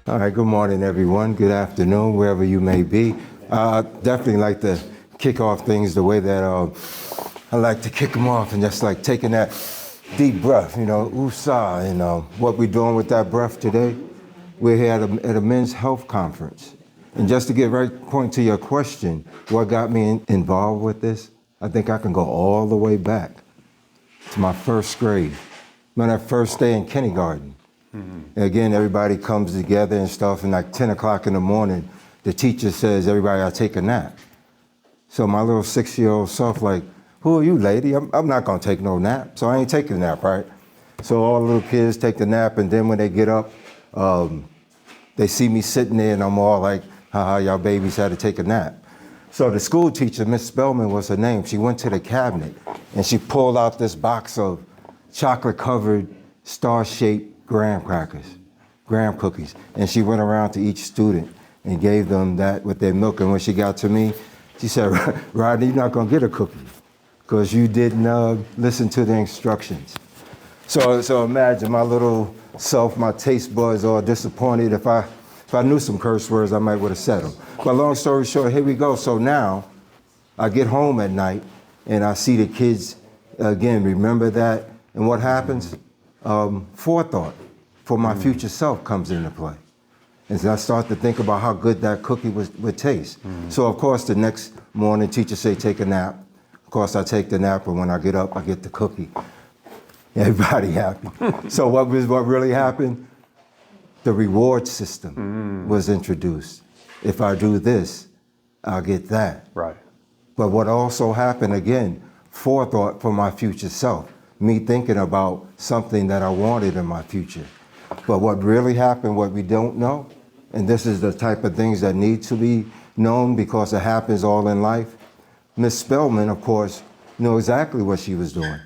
All right, good morning, everyone. Good afternoon, wherever you may be. Definitely like to kick off things the way that I like to kick them off, and just like taking that deep breath, USA. And what we're doing with that breath today, we're here at a men's health conference. And just to get right point to your question, what got me involved with this, I think I can go all the way back to my first grade, that first day in kindergarten. Mm-hmm. Again, everybody comes together and stuff, and like 10 o'clock in the morning, the teacher says, everybody gotta take a nap. So my little 6-year-old self like, who are you, lady? I'm not gonna take no nap, so I ain't taking a nap, right? So all the little kids take the nap, and then when they get up, they see me sitting there, and I'm all like, haha, y'all babies had to take a nap. So the school teacher, Miss Spellman was her name, she went to the cabinet, and she pulled out this box of chocolate-covered, star-shaped graham cookies, and she went around to each student and gave them that with their milk. And when she got to me, she said, Rodney, you're not gonna get a cookie because you didn't listen to the instructions. So imagine my little self, my taste buds all disappointed. If I knew some curse words, I might would have said them. But long story short, here we go. So now I get home at night and I see the kids again, remember that, and what happens? Forethought for my future self comes into play. And so I start to think about how good that cookie would taste. So of course the next morning teacher say take a nap. Of course I take the nap, and when I get up I get the cookie. Everybody happy. So what really happened? The reward system was introduced. If I do this, I'll get that. Right. But what also happened again, forethought for my future self. Me thinking about something that I wanted in my future. But what really happened, what we don't know, and this is the type of things that need to be known because it happens all in life. Miss Spellman, of course, knew exactly what she was doing.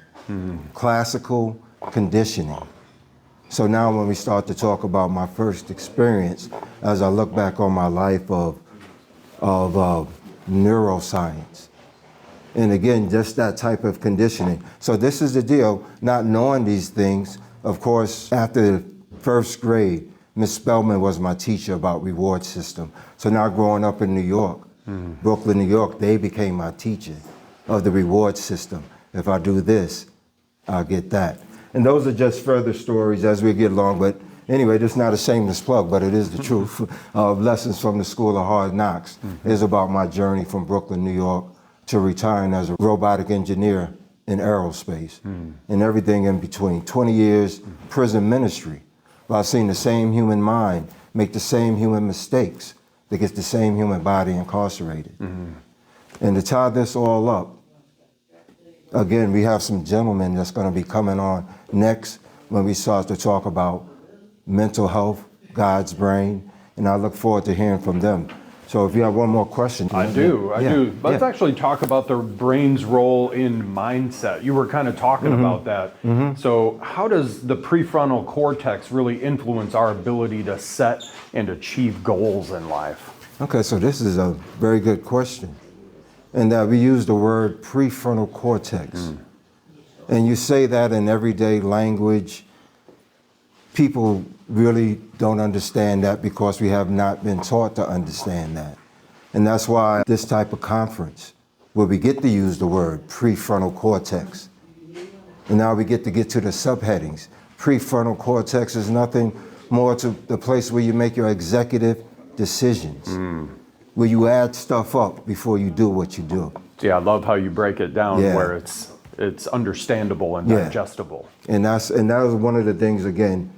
Classical conditioning. So now when we start to talk about my first experience, as I look back on my life of neuroscience, and again, just that type of conditioning. So this is the deal, not knowing these things. Of course, after first grade, Miss Spellman was my teacher about reward system. So now growing up in New York, Brooklyn, New York, they became my teacher of the reward system. If I do this, I'll get that. And those are just further stories as we get along. But anyway, this is not a shameless plug, but it is the truth. Lessons from the School of Hard Knocks is about my journey from Brooklyn, New York, to retiring as a robotic engineer in aerospace and everything in between. 20 years prison ministry. I've seen the same human mind make the same human mistakes that gets the same human body incarcerated. And to tie this all up, again, we have some gentlemen that's going to be coming on next when we start to talk about mental health, God's brain, and I look forward to hearing from them. So if you have one more question. I do. Let's actually talk about the brain's role in mindset. You were kind of talking about that. So how does the prefrontal cortex really influence our ability to set and achieve goals in life? Okay, so this is a very good question. And we use the word prefrontal cortex. And you say that in everyday language. People really don't understand that because we have not been taught to understand that. And that's why this type of conference, where we get to use the word prefrontal cortex, and now we get to the subheadings. Prefrontal cortex is nothing more to the place where you make your executive decisions, where you add stuff up before you do what you do. Yeah, I love how you break it down where it's understandable and digestible. And that was one of the things, again,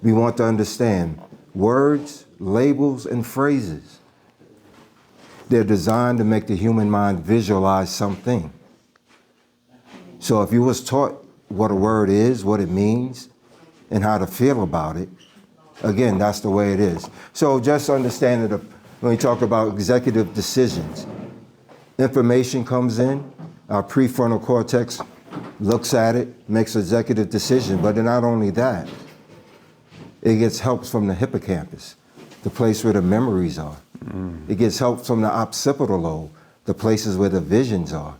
we want to understand. Words, labels, and phrases. They're designed to make the human mind visualize something. So if you was taught what a word is, what it means, and how to feel about it, again, that's the way it is. So just understand that when we talk about executive decisions, information comes in, our prefrontal cortex looks at it, makes an executive decision, but not only that, it gets help from the hippocampus, the place where the memories are. It gets help from the occipital lobe, the places where the visions are.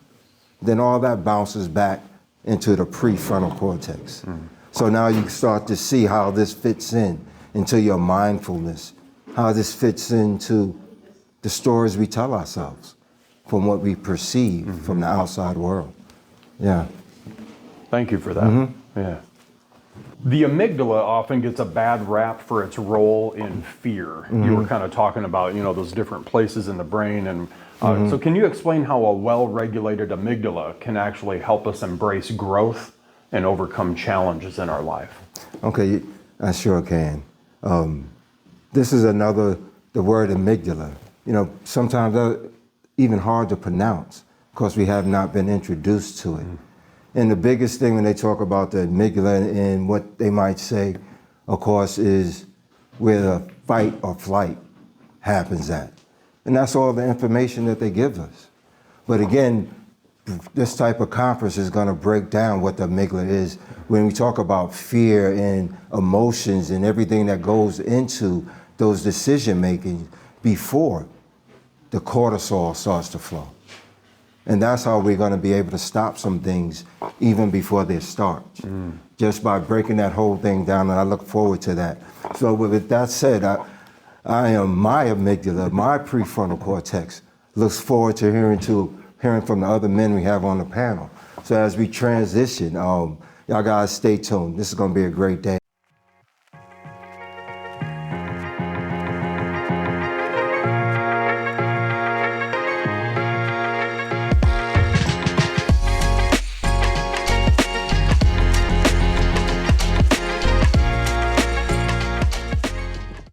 Then all that bounces back into the prefrontal cortex. So now you start to see how this fits in into your mindfulness, how this fits into the stories we tell ourselves from what we perceive from the outside world. Yeah. Thank you for that. Yeah. The amygdala often gets a bad rap for its role in fear. You were kind of talking about, those different places in the brain. And so can you explain how a well-regulated amygdala can actually help us embrace growth and overcome challenges in our life? Okay, I sure can. This is the word amygdala. Sometimes that's even hard to pronounce because we have not been introduced to it. And the biggest thing when they talk about the amygdala and what they might say, of course, is where the fight or flight happens at. And that's all the information that they give us. But again, this type of conference is going to break down what the amygdala is when we talk about fear and emotions and everything that goes into those decision making before the cortisol starts to flow. And that's how we're going to be able to stop some things even before they start, just by breaking that whole thing down. And I look forward to that. So with that said, my amygdala, my prefrontal cortex, looks forward to hearing from the other men we have on the panel. So as we transition, y'all guys stay tuned. This is going to be a great day.